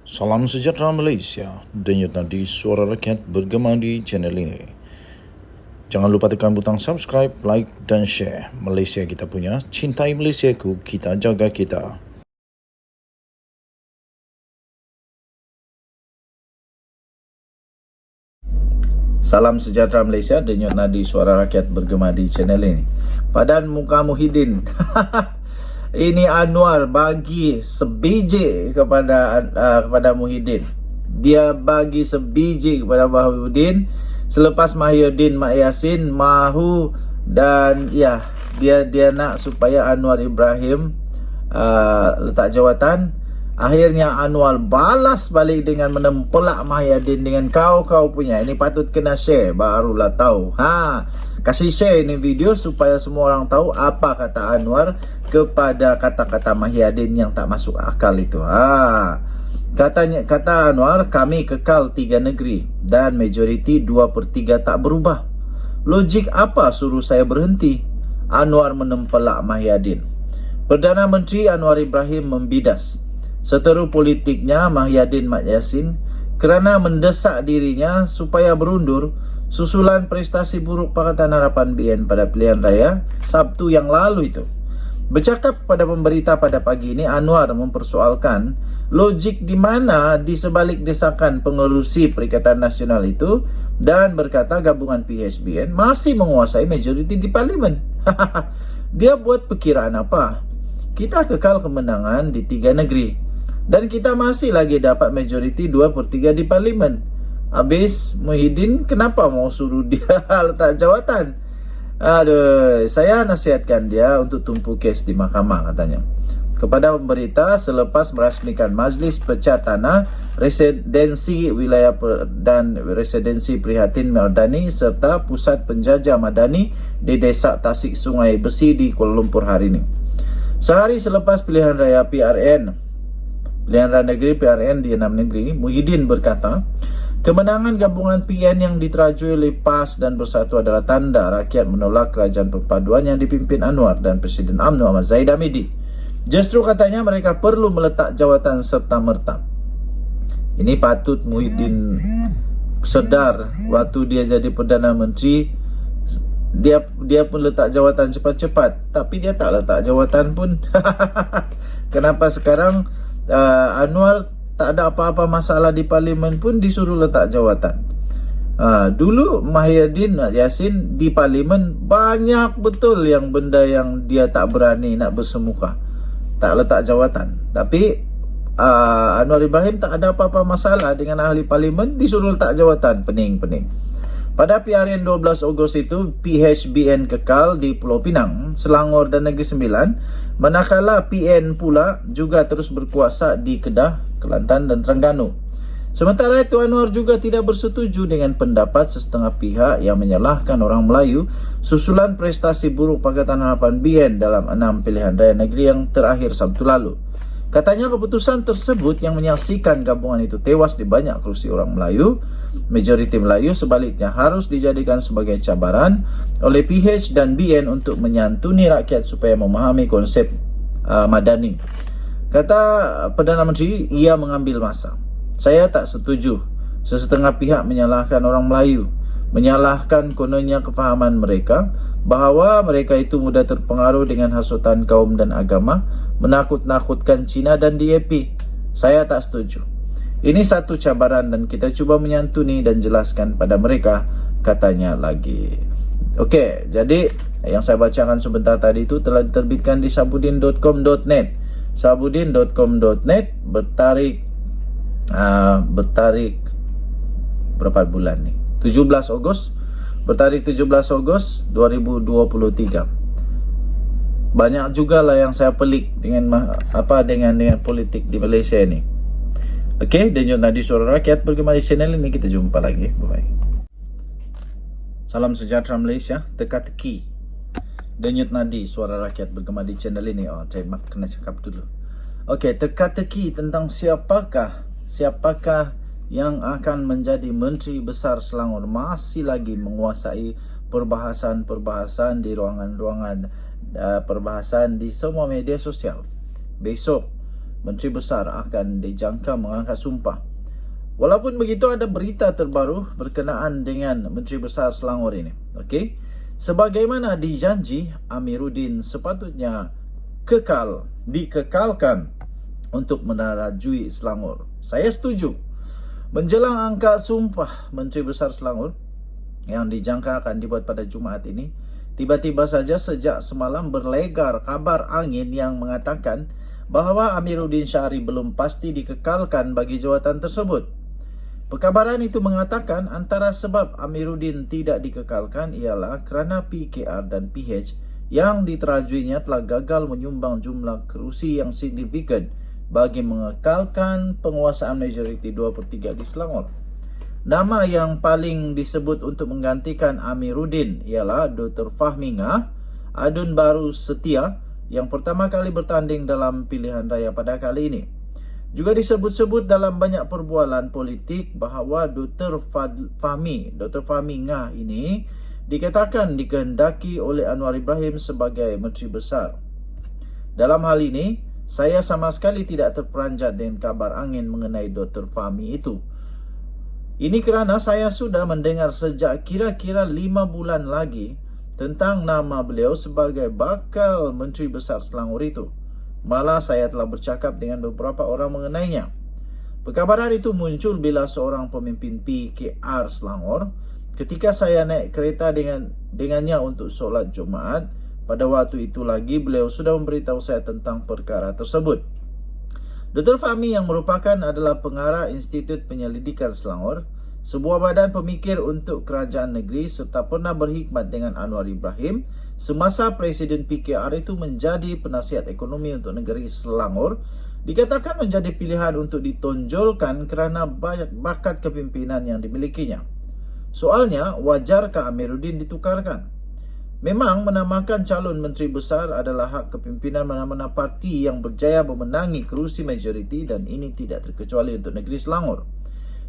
Salam sejahtera Malaysia, denyut nadi suara rakyat bergema di channel ini. Jangan lupa tekan butang subscribe, like dan share. Malaysia kita punya, cintai Malaysiaku, kita jaga kita. Salam sejahtera Malaysia, denyut nadi suara rakyat bergema di channel ini. Padan muka Muhyiddin. Ini Anwar bagi sebiji kepada Muhyiddin. Dia bagi sebiji kepada Muhyiddin selepas Mahyudin Mak Yassin mahu dan ya dia nak supaya Anwar Ibrahim letak jawatan. Akhirnya Anwar balas balik dengan menempelak Mahyudin dengan kau punya. Ini patut kena share, barulah tahu. Kasih share ini video supaya semua orang tahu apa kata Anwar kepada kata-kata Mahyudin yang tak masuk akal itu. Kata Anwar, kami kekal 3 negeri dan majoriti 2/3 tak berubah. Logik apa suruh saya berhenti? Anwar menempelak Mahyudin. Perdana Menteri Anwar Ibrahim membidas seteru politiknya Mahyudin Mak Yassin kerana mendesak dirinya supaya berundur susulan prestasi buruk Pakatan Harapan BN pada pilihan raya Sabtu yang lalu itu. Bercakap pada pemberita pada pagi ini, Anwar mempersoalkan logik di mana di sebalik desakan pengerusi Perikatan Nasional itu dan berkata gabungan PHBN masih menguasai majoriti di parlimen. Dia buat perkiraan apa? Kita kekal kemenangan di 3 negeri dan kita masih lagi dapat majoriti 2/3 di parlimen. Habis Muhyiddin kenapa mau suruh dia letak jawatan? Aduh, saya nasihatkan dia untuk tumpu kes di mahkamah katanya. Kepada pemberita selepas merasmikan Majlis Pecah Tanah Residensi Wilayah dan Residensi Prihatin Madani serta Pusat Penjajah Madani di Desa Tasik Sungai Besi di Kuala Lumpur hari ini. Sehari selepas pilihan raya negeri PRN di 6 negeri, Muhyiddin berkata, kemenangan gabungan PN yang diterajui oleh PAS dan Bersatu adalah tanda rakyat menolak kerajaan perpaduan yang dipimpin Anwar dan Presiden UMNO Ahmad Zahid Hamidi. Justru katanya mereka perlu meletak jawatan serta-merta. Ini patut Muhyiddin sedar waktu dia jadi Perdana Menteri. Dia pun letak jawatan cepat-cepat, tapi dia tak letak jawatan pun. Kenapa sekarang Anwar tak ada apa-apa masalah di parlimen pun disuruh letak jawatan? Dulu Mahyudin Mak Yassin di parlimen banyak betul yang benda yang dia tak berani nak bersemuka, tak letak jawatan. Tapi Anwar Ibrahim tak ada apa-apa masalah dengan ahli parlimen, disuruh letak jawatan. Pening. Pada PRN 12 Ogos itu, PHBN kekal di Pulau Pinang, Selangor dan Negeri Sembilan, manakala PN pula juga terus berkuasa di Kedah, Kelantan dan Terengganu. Sementara itu, Anwar juga tidak bersetuju dengan pendapat sesetengah pihak yang menyalahkan orang Melayu susulan prestasi buruk Pakatan Harapan BN dalam 6 pilihan raya negeri yang terakhir Sabtu lalu. Katanya keputusan tersebut yang menyaksikan gabungan itu tewas di banyak kerusi orang Melayu, majoriti Melayu sebaliknya harus dijadikan sebagai cabaran oleh PH dan BN untuk menyantuni rakyat supaya memahami konsep Madani. Kata Perdana Menteri, ia mengambil masa. Saya tak setuju sesetengah pihak menyalahkan orang Melayu, menyalahkan kononnya kefahaman mereka bahawa mereka itu mudah terpengaruh dengan hasutan kaum dan agama, menakut-nakutkan Cina dan DAP. Saya tak setuju. Ini satu cabaran dan kita cuba menyantuni dan jelaskan pada mereka, katanya lagi. Okey, jadi yang saya bacakan sebentar tadi itu telah diterbitkan di sabudin.com.net. sabudin.com.net bertarik berapa bulan nih? 17 Ogos. Bertarik 17 Ogos 2023. Banyak juga lah yang saya pelik dengan politik di Malaysia ini. Okey, denyut nadi suara rakyat bergema di channel ini. Kita jumpa lagi. Bye-bye. Salam sejahtera Malaysia, teka-teki. Denyut nadi suara rakyat bergema di channel ini. Saya kena cakap dulu. Okey, teka-teki tentang siapakah yang akan menjadi Menteri Besar Selangor masih lagi menguasai perbahasan di ruangan-ruangan perbahasan di semua media sosial. Besok Menteri Besar akan dijangka mengangkat sumpah. Walaupun begitu, ada berita terbaru berkenaan dengan Menteri Besar Selangor ini. Okey. Sebagaimana dijanji, Amiruddin sepatutnya dikekalkan untuk menerajui Selangor. Saya setuju. Menjelang angkat sumpah Menteri Besar Selangor yang dijangka akan dibuat pada Jumaat ini, tiba-tiba saja sejak semalam berlegar kabar angin yang mengatakan bahawa Amiruddin Syahri belum pasti dikekalkan bagi jawatan tersebut. Perkabaran itu mengatakan antara sebab Amiruddin tidak dikekalkan ialah kerana PKR dan PH yang diterajuinya telah gagal menyumbang jumlah kerusi yang signifikan bagi mengekalkan penguasaan majoriti 2/3 di Selangor. Nama yang paling disebut untuk menggantikan Amiruddin ialah Dr. Fahmi Ngah, Adun Baru Setia yang pertama kali bertanding dalam pilihan raya pada kali ini. Juga disebut-sebut dalam banyak perbualan politik bahawa Dr. Fahmi Ngah ini dikatakan dikehendaki oleh Anwar Ibrahim sebagai Menteri Besar. Dalam hal ini, saya sama sekali tidak terperanjat dengan kabar angin mengenai Dr. Fahmi itu. Ini kerana saya sudah mendengar sejak kira-kira 5 bulan lagi tentang nama beliau sebagai bakal Menteri Besar Selangor itu. Malah saya telah bercakap dengan beberapa orang mengenainya. Perkabaran itu muncul bila seorang pemimpin PKR Selangor ketika saya naik kereta dengannya untuk solat Jumaat. Pada waktu itu lagi beliau sudah memberitahu saya tentang perkara tersebut. Dr. Fahmi yang merupakan adalah pengarah Institut Penyelidikan Selangor, sebuah badan pemikir untuk kerajaan negeri serta pernah berkhidmat dengan Anwar Ibrahim semasa Presiden PKR itu menjadi penasihat ekonomi untuk negeri Selangor, dikatakan menjadi pilihan untuk ditonjolkan kerana banyak bakat kepimpinan yang dimilikinya. Soalnya, wajarkah Amiruddin ditukarkan? Memang menamakan calon Menteri Besar adalah hak kepimpinan mana-mana parti yang berjaya memenangi kerusi majoriti dan ini tidak terkecuali untuk negeri Selangor.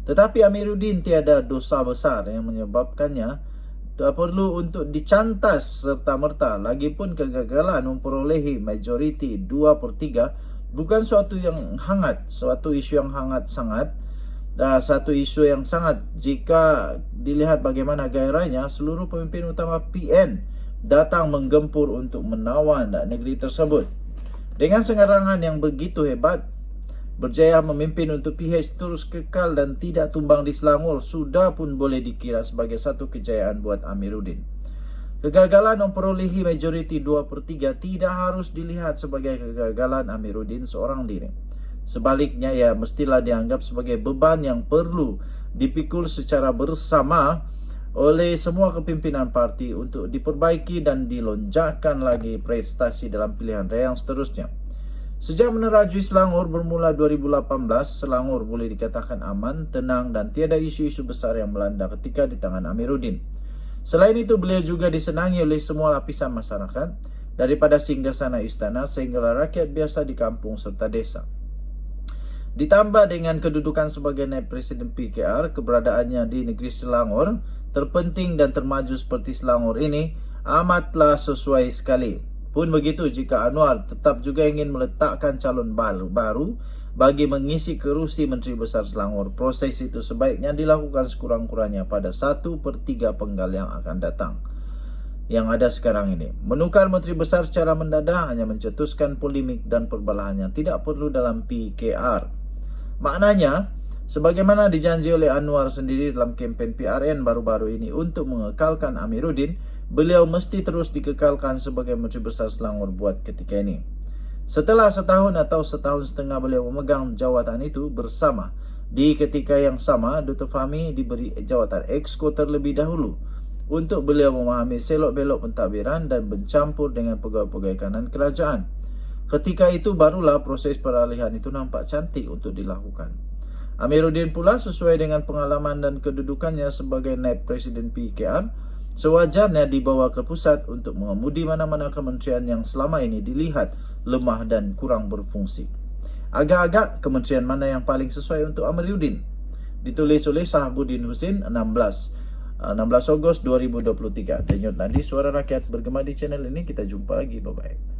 Tetapi Amiruddin tiada dosa besar yang menyebabkannya tak perlu untuk dicantas serta-merta. Lagipun kegagalan memperolehi majoriti 2/3 bukan suatu yang hangat, suatu isu yang hangat sangat. Satu isu yang sangat jika dilihat bagaimana gairahnya seluruh pemimpin utama PN datang menggempur untuk menawan negeri tersebut. Dengan sengarangan yang begitu hebat, berjaya memimpin untuk PH terus kekal dan tidak tumbang di Selangor sudah pun boleh dikira sebagai satu kejayaan buat Amiruddin. Kegagalan memperolehi majoriti 2/3 tidak harus dilihat sebagai kegagalan Amiruddin seorang diri. Sebaliknya, ia mestilah dianggap sebagai beban yang perlu dipikul secara bersama oleh semua kepimpinan parti untuk diperbaiki dan dilonjakkan lagi prestasi dalam pilihan raya yang seterusnya. Sejak menerajui Selangor bermula 2018, Selangor boleh dikatakan aman, tenang dan tiada isu-isu besar yang melanda ketika di tangan Amiruddin. Selain itu, beliau juga disenangi oleh semua lapisan masyarakat, daripada singgasana istana sehingga rakyat biasa di kampung serta desa. Ditambah dengan kedudukan sebagai naib Presiden PKR, keberadaannya di negeri Selangor, terpenting dan termaju seperti Selangor ini, amatlah sesuai sekali. Pun begitu, jika Anwar tetap juga ingin meletakkan calon baru bagi mengisi kerusi Menteri Besar Selangor, proses itu sebaiknya dilakukan sekurang-kurangnya pada 1/3 penggal yang akan datang. Yang ada sekarang ini, menukar Menteri Besar secara mendadak hanya mencetuskan polemik dan perbalahan yang tidak perlu dalam PKR. Maknanya, sebagaimana dijanji oleh Anwar sendiri dalam kempen PRN baru-baru ini untuk mengekalkan Amiruddin, beliau mesti terus dikekalkan sebagai Menteri Besar Selangor buat ketika ini. Setelah setahun atau setahun setengah beliau memegang jawatan itu bersama, di ketika yang sama Dr. Fahmi diberi jawatan Exco terlebih dahulu untuk beliau memahami selok-belok pentadbiran dan bercampur dengan pegawai-pegawai kanan kerajaan. Ketika itu barulah proses peralihan itu nampak cantik untuk dilakukan. Amiruddin pula sesuai dengan pengalaman dan kedudukannya sebagai naib Presiden PKR, sewajarnya dibawa ke pusat untuk mengemudi mana-mana kementerian yang selama ini dilihat lemah dan kurang berfungsi. Agak-agak kementerian mana yang paling sesuai untuk Amiruddin? Ditulis oleh Sahabuddin Husin 16 Ogos 2023. Denyut Nadi Suara Rakyat bergema di channel ini. Kita jumpa lagi. Bye-bye.